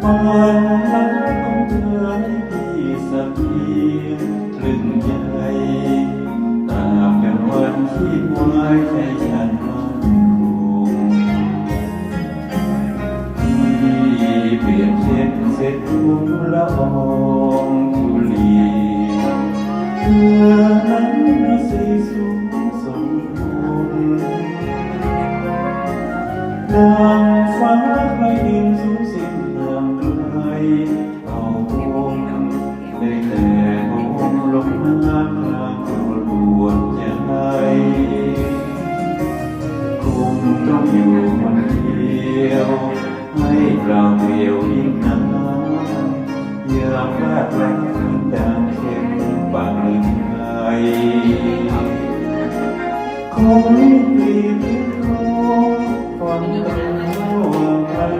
ความรักของเธอให้พี่สักเพียงครึ่งใจตราบจนวันที่ไว้ใจฉันมั่นคงที่เปลี่ยนเช่นเศษทุ่งละอองธุลีเธอนั้นดูสีสูงสมบูรณ์ดังฟ้าไกลดินสูงสิ้นเอาคงได้แต่คงลงน้ำกลางปวดใจคงต้องอยู่คนเดียวให้เปล่าเปลี่ยวยิ่งน้ำยามแรกแรงดังเข็มบางลืมไงคงเปลี่ยนคงความตรงระหว่างกัน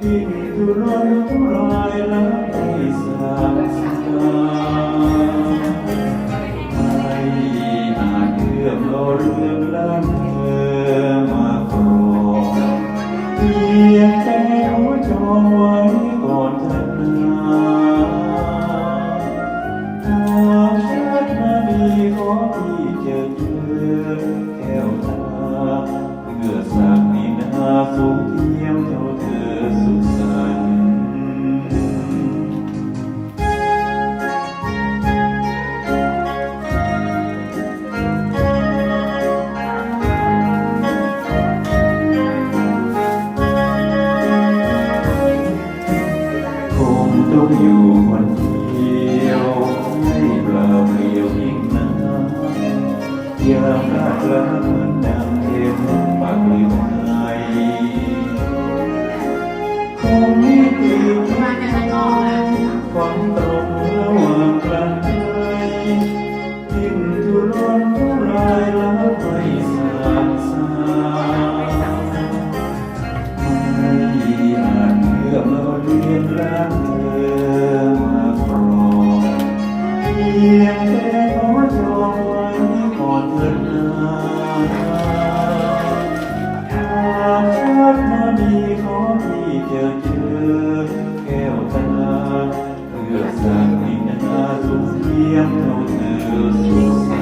ยิ่งทุรนทุรายและไม่สามสารไม่อาจเอื้อมโลเรื่องล้ำเธอมาครองเพียงแต่หัวจองไว้ก่อนเถิดนาหากชาติหน้ามีขอพี่เจอแก้วตาเพื่อสักนินาสูงเทียมเท่าเธอสุขสันต์คงต้องอยู่คนเดียวให้เปล่าเปลี่ยวยิ่งน้ำยามรักรักเหมือนดังเข็มปากลืมไงคงมีเพียงความตรงระหว่างกันยิ่งทุรนทุรายแล้วไม่สามสารไม่อาจเอื้อมเราเลียนล้างเธอมาครองเพียงแต่ขอจองไว้ก่อนเถิดนาหากชาติหน้ามีขอพี่เจอแก้วตาเพื่อสักนินาสูงเทียมเท่าเธอสุข